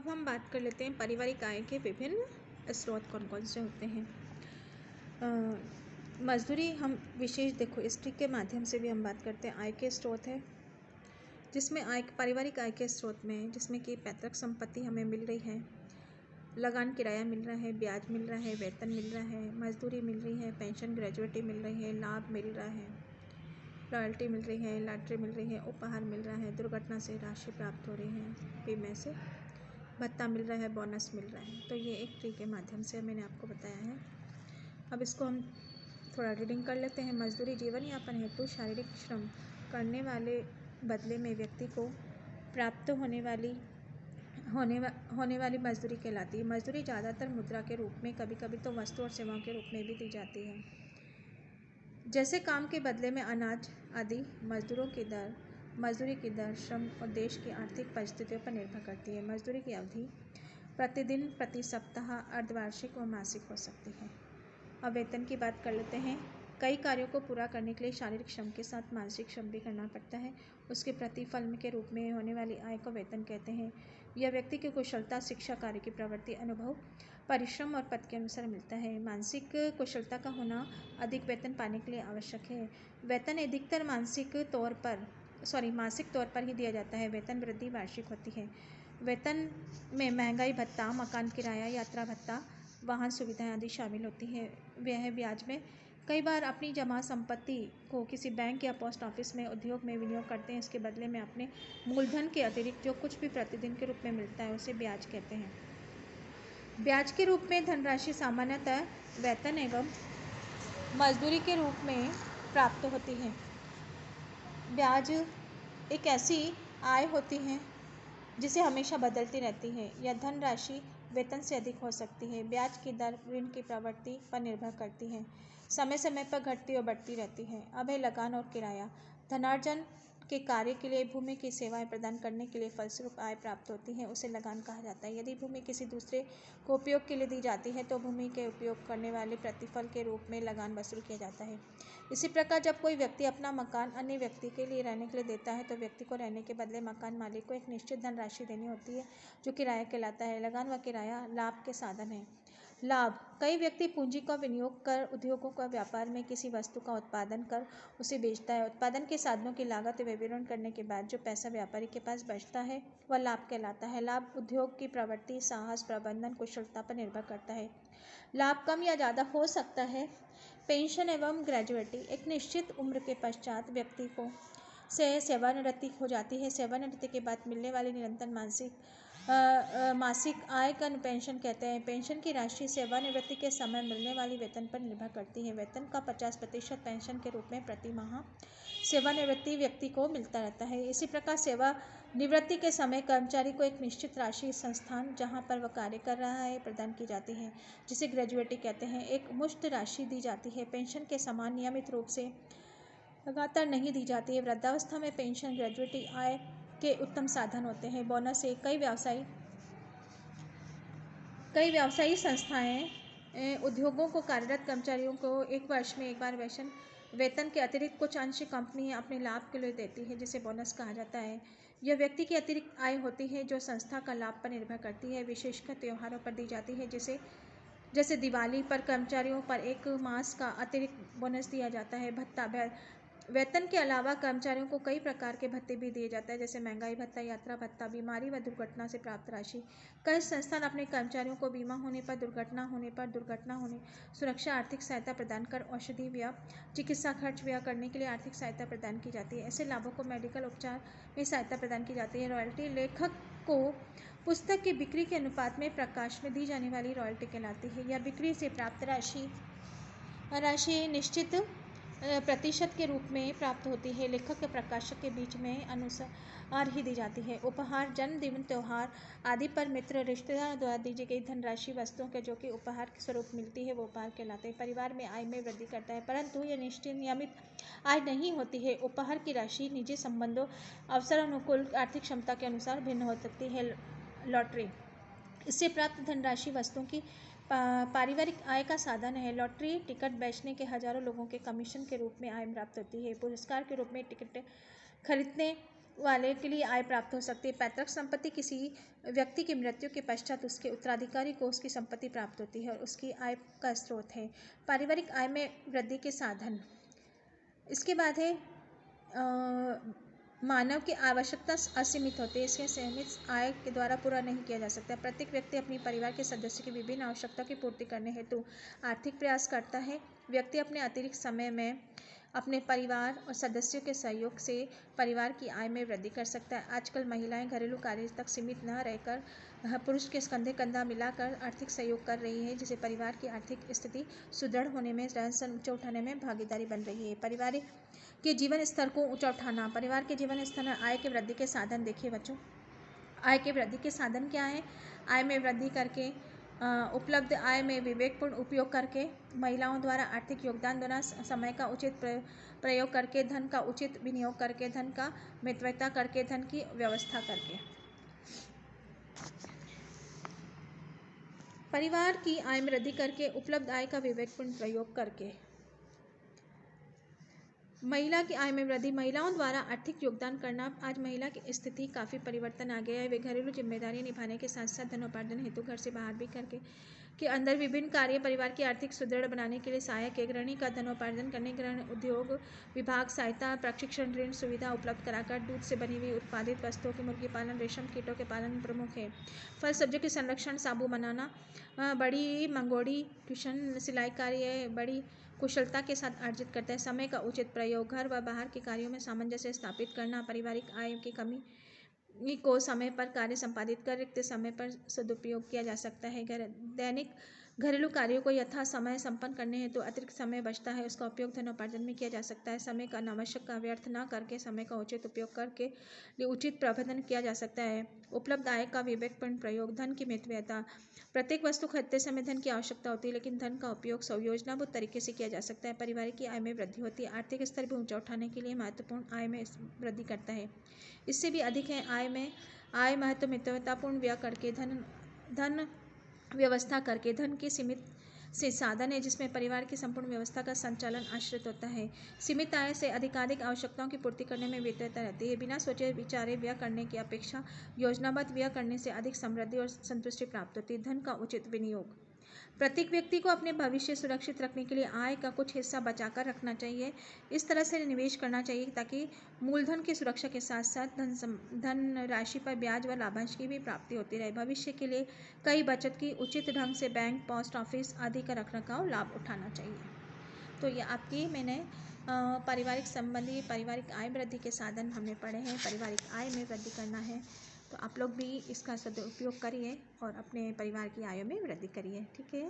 हम बात कर लेते हैं पारिवारिक आय के विभिन्न स्रोत कौन कौन से होते हैं। मजदूरी हम विशेष देखो स्त्री के माध्यम से भी हम बात करते हैं। आय के स्रोत है जिसमें पारिवारिक आय के स्रोत में जिसमें कि पैतृक संपत्ति हमें मिल रही है, लगान किराया मिल रहा है, ब्याज मिल रहा है, वेतन मिल रहा है, मजदूरी मिल रही है, पेंशन ग्रेजुएटी मिल रही है, लाभ मिल रहा है, रॉयल्टी मिल रही है, लॉटरी मिल रही है, उपहार मिल रहा है, दुर्घटना से राशि प्राप्त हो रही है, बीमे से भत्ता मिल रहा है, बोनस मिल रहा है। तो ये एक ट्री के माध्यम से मैंने आपको बताया है। अब इसको हम थोड़ा रीडिंग कर लेते हैं। मजदूरी जीवन यापन हेतु शारीरिक श्रम करने वाले बदले में व्यक्ति को प्राप्त होने वाली मजदूरी कहलाती है। मजदूरी ज़्यादातर मुद्रा के रूप में, कभी कभी तो वस्तु और सेवाओं के रूप में भी दी जाती है, जैसे काम के बदले में अनाज आदि। मजदूरी की दर श्रम और देश की आर्थिक परिस्थितियों पर निर्भर करती है। मजदूरी की अवधि प्रतिदिन, प्रति सप्ताह, अर्धवार्षिक और मासिक हो सकती है। अब वेतन की बात कर लेते हैं। कई कार्यों को पूरा करने के लिए शारीरिक श्रम के साथ मानसिक श्रम भी करना पड़ता है। उसके प्रतिफल के रूप में होने वाली आय को वेतन कहते हैं। यह व्यक्ति की कुशलता, शिक्षा, कार्य की प्रवृत्ति, अनुभव, परिश्रम और पद के अनुसार मिलता है। मानसिक कुशलता का होना अधिक वेतन पाने के लिए आवश्यक है। वेतन अधिकतर मासिक तौर पर ही दिया जाता है। वेतन वृद्धि वार्षिक होती है। वेतन में महंगाई भत्ता, मकान किराया, यात्रा भत्ता, वाहन सुविधाएं आदि शामिल होती है। वह ब्याज में कई बार अपनी जमा संपत्ति को किसी बैंक या पोस्ट ऑफिस में, उद्योग में विनियोग करते हैं। इसके बदले में अपने मूलधन के अतिरिक्त जो कुछ भी प्रतिदिन के रूप में मिलता है उसे ब्याज कहते हैं। ब्याज के रूप में धनराशि सामान्यतः वेतन एवं मजदूरी के रूप में प्राप्त होती है। ब्याज एक ऐसी आय होती है जिसे हमेशा बदलती रहती है। यह धनराशि वेतन से अधिक हो सकती है। ब्याज की दर ऋण की प्रवृत्ति पर निर्भर करती है, समय समय पर घटती और बढ़ती रहती है। अब है लगान और किराया। धनार्जन के कार्य के लिए भूमि की सेवाएं प्रदान करने के लिए फलस्वरूप आय प्राप्त होती है, उसे लगान कहा जाता है। यदि भूमि किसी दूसरे को उपयोग के लिए दी जाती है तो भूमि के उपयोग करने वाले प्रतिफल के रूप में लगान वसूल किया जाता है। इसी प्रकार जब कोई व्यक्ति अपना मकान अन्य व्यक्ति के लिए रहने के लिए देता है तो व्यक्ति को रहने के बदले मकान मालिक को एक निश्चित धनराशि देनी होती है, जो किराया कहलाता है। लगान व किराया लाभ के साधन है। लाभ: कई व्यक्ति पूंजी का विनियोग कर उद्योगों का व्यापार में किसी वस्तु का उत्पादन कर उसे बेचता है। उत्पादन के साधनों की लागत विवरण करने के बाद जो पैसा व्यापारी के पास बचता है वह लाभ कहलाता है। लाभ उद्योग की प्रवृत्ति, साहस, प्रबंधन, कुशलता पर निर्भर करता है। लाभ कम या ज़्यादा हो सकता है। पेंशन एवं ग्रेजुएटी: एक निश्चित उम्र के पश्चात व्यक्ति को से सेवानिवृत्ति हो जाती है। सेवानिवृत्ति के बाद मिलने वाली निरंतर मासिक आय का पेंशन कहते हैं। पेंशन की राशि सेवानिवृत्ति के समय मिलने वाली वेतन पर निर्भर करती है। वेतन का 50% पेंशन के रूप में प्रति माह सेवानिवृत्ति व्यक्ति को मिलता रहता है। इसी प्रकार सेवानिवृत्ति के समय कर्मचारी को एक निश्चित राशि संस्थान जहां पर वह कार्य कर रहा है प्रदान की जाती है, जिसे ग्रेजुएटी कहते हैं। एक मुश्त राशि दी जाती है। पेंशन के समान नियमित रूप से लगातार नहीं दी जाती है। वृद्धावस्था में पेंशन, ग्रेजुएटी आय के उत्तम साधन होते हैं। बोनस है: कई व्यवसायी संस्थाएं उद्योगों को कार्यरत कर्मचारियों को एक वर्ष में एक बार वेतन के अतिरिक्त कुछ अंश कंपनी अपने लाभ के लिए देती है, जिसे बोनस कहा जाता है। यह व्यक्ति की अतिरिक्त आय होती है जो संस्था का लाभ पर निर्भर करती है। विशेषकर त्योहारों पर दी जाती है, जैसे दिवाली पर कर्मचारियों पर एक मास का अतिरिक्त बोनस दिया जाता है। भत्ता: वेतन के अलावा कर्मचारियों को कई प्रकार के भत्ते भी दिए जाते हैं, जैसे महंगाई भत्ता, यात्रा भत्ता, बीमारी व दुर्घटना से प्राप्त राशि। कई संस्थान अपने कर्मचारियों को बीमा होने पर, दुर्घटना होने सुरक्षा आर्थिक सहायता प्रदान कर औषधि व्यय, चिकित्सा खर्च व्यय करने के लिए आर्थिक सहायता प्रदान की जाती है। ऐसे लाभों को मेडिकल उपचार में सहायता प्रदान की जाती है। रॉयल्टी: लेखक को पुस्तक की बिक्री के अनुपात में प्रकाश में दी जाने वाली रॉयल्टी कहलाती है। यह बिक्री से प्राप्त राशि निश्चित प्रतिशत के रूप में प्राप्त होती है। लेखक के प्रकाशक के बीच में अनुसार ही दी जाती है। उपहार: जन्मदिन, त्योहार आदि पर मित्र, रिश्तेदारों द्वारा दी गई धनराशि वस्तुओं के जो कि उपहार के स्वरूप मिलती है वो उपहार कहलाते हैं। परिवार में आय में वृद्धि करता है, परंतु यह नियमित आय नहीं होती है। उपहार की राशि निजी संबंधों, अवसर अनुकूल आर्थिक क्षमता के अनुसार भिन्न हो सकती है। लॉटरी: इससे प्राप्त धनराशि वस्तुओं की पारिवारिक आय का साधन है। लॉटरी टिकट बेचने के हजारों लोगों के कमीशन के रूप में आय प्राप्त होती है। पुरस्कार के रूप में टिकट खरीदने वाले के लिए आय प्राप्त हो सकती है। पैतृक संपत्ति किसी व्यक्ति की मृत्यु के पश्चात उसके उत्तराधिकारी को उसकी संपत्ति प्राप्त होती है और उसकी आय का स्रोत है। पारिवारिक आय में वृद्धि के साधन। इसके बाद है मानव की आवश्यकता असीमित होती है, इसके सीमित आय के द्वारा पूरा नहीं किया जा सकता। प्रत्येक व्यक्ति अपने परिवार के सदस्यों की विभिन्न आवश्यकताओं की पूर्ति करने हेतु आर्थिक प्रयास करता है। व्यक्ति अपने अतिरिक्त समय में अपने परिवार और सदस्यों के सहयोग से परिवार की आय में वृद्धि कर सकता है। आजकल महिलाएं घरेलू कार्य तक सीमित न रहकर पुरुष के कंधे कंधा मिलाकर आर्थिक सहयोग कर रही है, जिससे परिवार की आर्थिक स्थिति सुदृढ़ होने में, रहन सहन ऊंचा उठाने में भागीदारी बन रही है। परिवार के जीवन स्तर को ऊंचा उठाना। परिवार के जीवन स्तर में आय के वृद्धि के साधन देखिए बच्चों। आय के वृद्धि के साधन क्या है? आय में वृद्धि करके उपलब्ध आय में विवेकपूर्ण उपयोग करके, महिलाओं द्वारा आर्थिक योगदान द्वारा, समय का उचित प्रयोग करके, धन का उचित विनियोग करके, धन का मितव्ययता करके, धन की व्यवस्था करके। परिवार की आय में वृद्धि करके, उपलब्ध आय का विवेकपूर्ण प्रयोग करके। महिला की आय में वृद्धि। महिलाओं द्वारा आर्थिक योगदान करना। आज महिला की स्थिति काफ़ी परिवर्तन आ गया है। वे घरेलू जिम्मेदारी निभाने के साथ साथ धनोपार्जन हेतु घर से बाहर भी करके के अंदर विभिन्न कार्य परिवार की आर्थिक सुदृढ़ बनाने के लिए सहायक है। गृहिणी का धनोपार्जन करने गृह उद्योग विभाग सहायता, प्रशिक्षण, ऋण सुविधा उपलब्ध कराकर दूध से बनी हुई उत्पादित वस्तुओं की मुर्गी पालन, रेशम कीटों के पालन प्रमुख है। फल सब्जियों के संरक्षण, साबू बनाना, बड़ी मंगोड़ी, ट्यूशन, सिलाई कार्य बड़ी कुशलता के साथ अर्जित करते हैं। समय का उचित प्रयोग। घर व बाहर के कार्यों में सामंजस्य स्थापित करना। पारिवारिक आय की कमी को समय पर कार्य संपादित कर रिक्त समय पर सदुपयोग किया जा सकता है। दैनिक घरेलू कार्यों को यथा समय संपन्न करने हेतु अतिरिक्त समय बचता है, उसका उपयोग धनोपार्जन में किया जा सकता है। समय का अनावश्यक का व्यर्थ न करके समय का उचित उपयोग करके उचित प्रबंधन किया जा सकता है। उपलब्ध आय का विवेकपूर्ण प्रयोग। धन की मितव्ययता। प्रत्येक वस्तु खरीदते समय धन की आवश्यकता होती है, लेकिन धन का उपयोग सुयोजनाबद्ध तरीके से किया जा सकता है। परिवार की आय में वृद्धि होती है। आर्थिक स्तर भी ऊंचा उठाने के लिए महत्वपूर्ण आय में वृद्धि करता है। इससे भी अधिक है आय महत्व मितव्ययतापूर्ण व्यय करके, धन व्यवस्था करके। धन के सीमित से साधन है जिसमें परिवार की संपूर्ण व्यवस्था का संचालन आश्रित होता है। सीमित आय से अधिकाधिक आवश्यकताओं की पूर्ति करने में विविधता रहती है। बिना सोचे विचारे व्यय करने की अपेक्षा योजनाबद्ध व्यय करने से अधिक समृद्धि और संतुष्टि प्राप्त होती है। धन का उचित विनियोग। प्रत्येक व्यक्ति को अपने भविष्य सुरक्षित रखने के लिए आय का कुछ हिस्सा बचाकर रखना चाहिए। इस तरह से निवेश करना चाहिए ताकि मूलधन की सुरक्षा के साथ साथ धन राशि पर ब्याज व लाभांश की भी प्राप्ति होती रहे। भविष्य के लिए कई बचत की उचित ढंग से बैंक, पोस्ट ऑफिस आदि का रखरखाव लाभ उठाना चाहिए। तो ये आपकी मैंने पारिवारिक संबंधी पारिवारिक आय वृद्धि के साधन हमने पढ़े हैं। पारिवारिक आय में वृद्धि करना है तो आप लोग भी इसका सदुपयोग करिए और अपने परिवार की आय में वृद्धि करिए। ठीक है।